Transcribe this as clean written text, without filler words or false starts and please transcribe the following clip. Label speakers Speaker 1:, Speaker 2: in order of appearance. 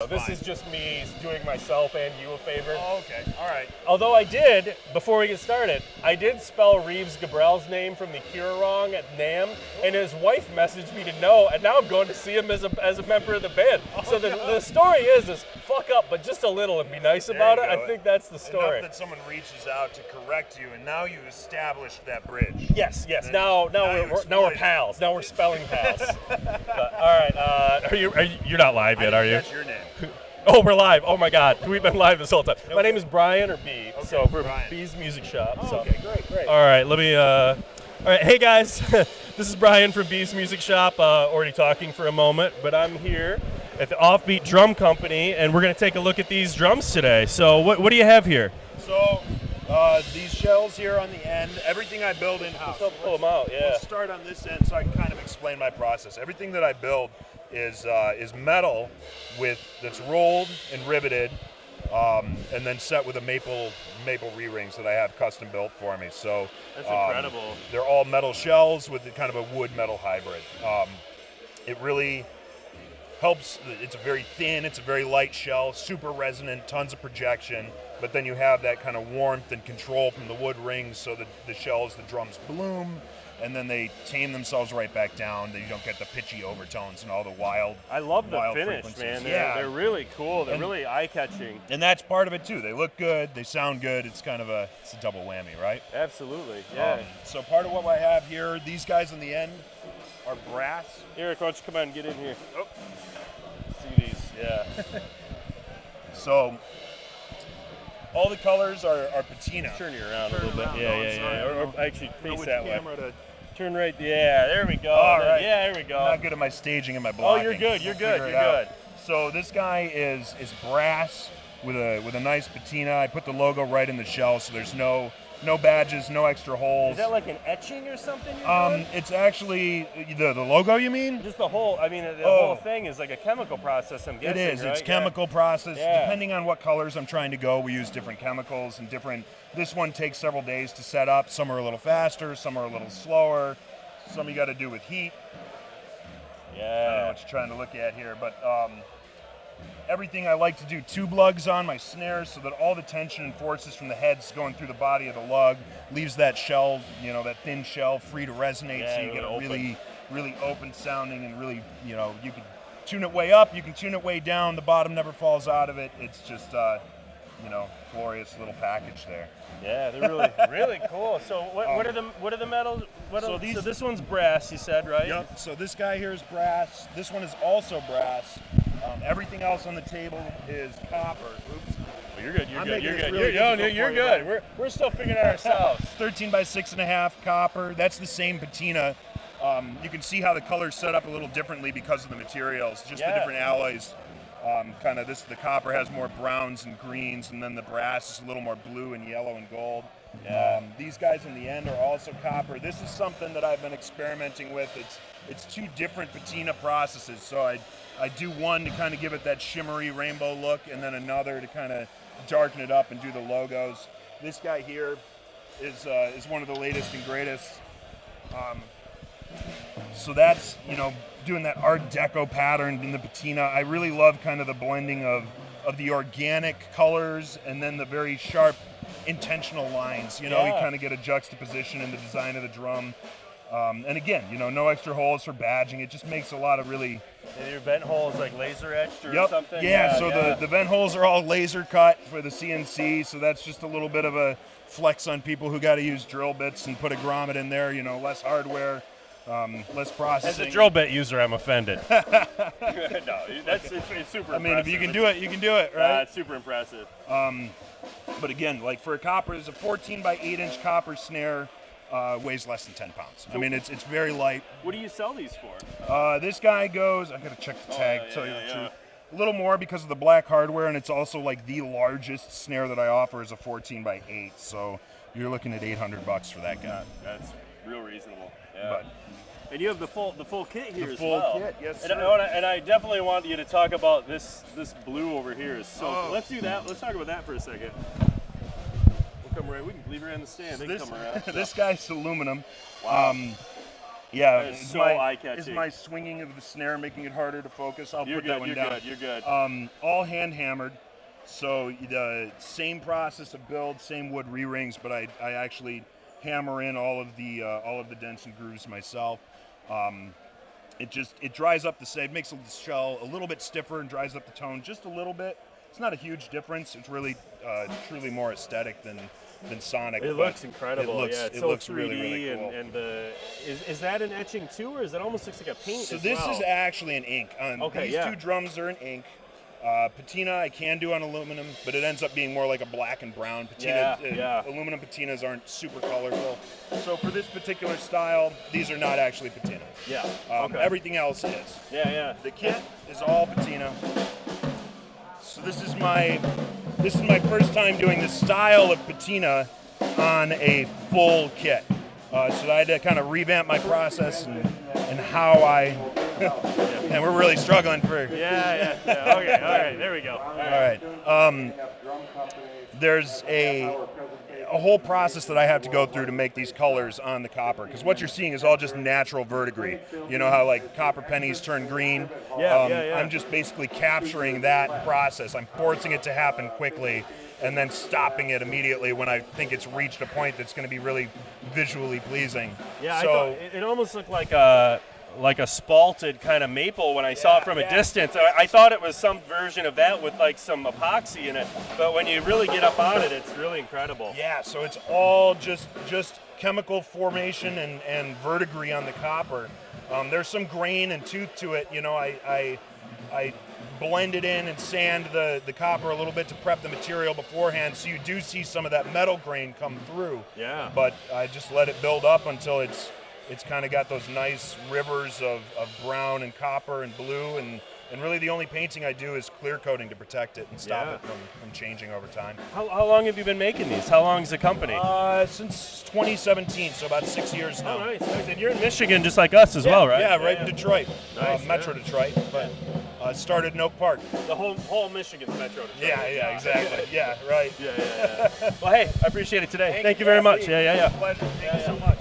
Speaker 1: This is just me doing myself and you a favor.
Speaker 2: Oh, okay. All right.
Speaker 1: Although I did, before we get started, I did spell Reeves Gabrel's name from The Cure wrong at NAMM, and his wife messaged me to know, and now I'm going to see him as a member of the band. So the story is fuck up, but just a little, and be nice about it. I think that's the story.
Speaker 2: Enough that someone reaches out to correct you, and now you've established that bridge.
Speaker 1: Yes. Now we're pals. Now we're spelling pals. But, all right. You're not live yet, are you?
Speaker 2: That's your name.
Speaker 1: Oh, we're live. Oh my God, we've been live this whole time. My name is Brian, or B.
Speaker 2: Okay,
Speaker 1: so we're
Speaker 2: Brian.
Speaker 1: B's Music Shop.
Speaker 2: Oh, okay, great.
Speaker 1: All right, let me. All right, hey guys, this is Brian from B's Music Shop. Already talking for a moment, but I'm here at the Offbeat Drum Company, and we're gonna take a look at these drums today. So, what do you have here?
Speaker 2: So, these shells here on the end, everything I build in-house.
Speaker 1: So pull them out, yeah.
Speaker 2: Let's start on this end so I can kind of explain my process. Everything that I build is metal that's rolled and riveted, and then set with a maple re-rings that I have custom built for me. So
Speaker 1: that's incredible.
Speaker 2: They're all metal shells with kind of a wood metal hybrid. It really helps. It's a very thin, it's a very light shell, super resonant, tons of projection, but then you have that kind of warmth and control from the wood rings, so that the drums bloom, and then they tame themselves right back down. You don't get the pitchy overtones and all the wild.
Speaker 1: I love the
Speaker 2: wild
Speaker 1: finish,
Speaker 2: frequencies.
Speaker 1: man. They're really cool. They're really eye-catching.
Speaker 2: And that's part of it too. They look good. They sound good. It's kind of a double whammy, right?
Speaker 1: Absolutely. Yeah.
Speaker 2: So part of what I have here, these guys on the end are brass.
Speaker 1: Eric, why don't you come on and get in here? Oh. See these? Yeah.
Speaker 2: So all the colors are patina.
Speaker 1: Turn you around a little bit.
Speaker 2: Around.
Speaker 1: Yeah. Or actually face that way.
Speaker 2: To
Speaker 1: Turn right. Yeah, there we go.
Speaker 2: All right.
Speaker 1: Yeah, there we go.
Speaker 2: I'm not good at my staging and my blocking.
Speaker 1: Oh, you're good. You're good.
Speaker 2: So this guy is brass with a nice patina. I put the logo right in the shell, so there's no badges, no extra holes.
Speaker 1: Is that like an etching or something?
Speaker 2: It's actually the logo. You mean?
Speaker 1: Just the whole. I mean, the whole thing is like a chemical process. I'm guessing.
Speaker 2: It is.
Speaker 1: Right?
Speaker 2: It's chemical process.
Speaker 1: Yeah.
Speaker 2: Depending on what colors I'm trying to go, we use different chemicals and different. This one takes several days to set up. Some are a little faster. Some are a little slower. Some you got to do with heat.
Speaker 1: Yeah.
Speaker 2: I don't know what you're trying to look at here, but everything I like to do tube lugs on my snares, so that all the tension and forces from the heads going through the body of the lug leaves that shell, that thin shell, free to resonate.
Speaker 1: Yeah,
Speaker 2: so you get a
Speaker 1: open.
Speaker 2: really open sounding, and really, you can tune it way up, you can tune it way down. The bottom never falls out of it. It's just, glorious little package there.
Speaker 1: Yeah, they're really cool. So what are the metals? So this one's brass, you said, right?
Speaker 2: Yep. So this guy here is brass. This one is also brass. Everything else on the table is copper. Oops.
Speaker 1: Oh, you're good.
Speaker 2: You're
Speaker 1: good. We're still figuring it out ourselves.
Speaker 2: 13 by 6.5 copper. That's the same patina. You can see how the colors set up a little differently because of the materials, just the different alloys. The copper has more browns and greens, and then the brass is a little more blue and yellow and gold.
Speaker 1: Yeah.
Speaker 2: These guys in the end are also copper. This is something that I've been experimenting with. It's two different patina processes. So I do one to kind of give it that shimmery rainbow look, and then another to kind of darken it up and do the logos. This guy here is one of the latest and greatest. So that's, doing that Art Deco pattern in the patina. I really love kind of the blending of the organic colors and then the very sharp intentional lines. You kind of get a juxtaposition in the design of the drum. And again, no extra holes for badging. It just makes a lot of really...
Speaker 1: And your vent holes like laser etched or something?
Speaker 2: The vent holes are all laser cut for the CNC, so that's just a little bit of a flex on people who got to use drill bits and put a grommet in there, less hardware. Less processing.
Speaker 1: As a drill bit user, I'm offended. No, it's super impressive.
Speaker 2: I mean, if you can do it, you can do it, right?
Speaker 1: It's super impressive.
Speaker 2: But again, like for a copper, it's a 14 by 8 inch copper snare, weighs less than 10 pounds. I mean, it's very light.
Speaker 1: What do you sell these for?
Speaker 2: This guy goes, I gotta check the tag, tell you the truth. A little more because of the black hardware, and it's also like the largest snare that I offer is a 14 by 8. So you're looking at $800 for that guy.
Speaker 1: That's real reasonable. Yeah.
Speaker 2: But,
Speaker 1: and you have the full kit here as
Speaker 2: well.
Speaker 1: The
Speaker 2: full kit, yes, sir.
Speaker 1: And I definitely want you to talk about this blue over here. Is so cool. Let's do that. Let's talk about that for a second. We'll come around. We can leave her on the stand. They can come around.
Speaker 2: This guy's aluminum.
Speaker 1: Wow.
Speaker 2: Yeah,
Speaker 1: That is so eye-catching.
Speaker 2: Is my swinging of the snare making it harder to focus? I'll
Speaker 1: You're
Speaker 2: put that
Speaker 1: good,
Speaker 2: one
Speaker 1: you're
Speaker 2: down.
Speaker 1: good, you're good.
Speaker 2: All hand hammered. So the same process of build, same wood re-rings, but I actually hammer in all of the dents and grooves myself. It dries up it makes the shell a little bit stiffer and dries up the tone just a little bit. It's not a huge difference. It's really truly more aesthetic than sonic.
Speaker 1: It looks incredible. It's
Speaker 2: it
Speaker 1: so
Speaker 2: looks
Speaker 1: 3D
Speaker 2: really cool.
Speaker 1: and is that an etching too, or is it almost looks like a paint?
Speaker 2: So
Speaker 1: as
Speaker 2: this
Speaker 1: well?
Speaker 2: is actually an ink.
Speaker 1: Okay,
Speaker 2: These two drums are in ink. Patina I can do on aluminum, but it ends up being more like a black and brown patina. Aluminum patinas aren't super colorful. So for this particular style, these are not actually patina.
Speaker 1: Yeah.
Speaker 2: Everything else is.
Speaker 1: Yeah.
Speaker 2: The kit is all patina. So this is my first time doing this style of patina on a full kit. So I had to kind of revamp my process and how I. And we're really struggling for.
Speaker 1: Yeah. Okay. All right. There we go.
Speaker 2: All right. There's a whole process that I have to go through to make these colors on the copper, because what you're seeing is all just natural verdigris. You know how like copper pennies turn green?
Speaker 1: Yeah.
Speaker 2: I'm just basically capturing that process. I'm forcing it to happen quickly and then stopping it immediately when I think it's reached a point that's going to be really visually pleasing.
Speaker 1: Yeah,
Speaker 2: so,
Speaker 1: I thought it almost looked like a spalted kind of maple when I saw it from a distance. I thought it was some version of that with like some epoxy in it, but when you really get up on it, it's really incredible.
Speaker 2: Yeah, so it's all just chemical formation and verdigris on the copper. There's some grain and tooth to it. You know, I blend it in and sand the copper a little bit to prep the material beforehand, so you do see some of that metal grain come through.
Speaker 1: Yeah.
Speaker 2: But I just let it build up until it's kind of got those nice rivers of brown and copper and blue, and really the only painting I do is clear coating to protect it and stop it from changing over time.
Speaker 1: How long have you been making these? How long is the company?
Speaker 2: Since 2017, so about 6 years now.
Speaker 1: Oh, nice. And you're in Michigan just like us as well, right?
Speaker 2: Yeah, right in Detroit.
Speaker 1: Nice,
Speaker 2: Metro Detroit, but started in Oak Park.
Speaker 1: The whole Michigan's Metro Detroit.
Speaker 2: Yeah, exactly. Yeah, right.
Speaker 1: Yeah. Well, hey, I appreciate it today.
Speaker 2: Thank you very much.
Speaker 1: Yeah.
Speaker 2: Pleasure. Thank you so much.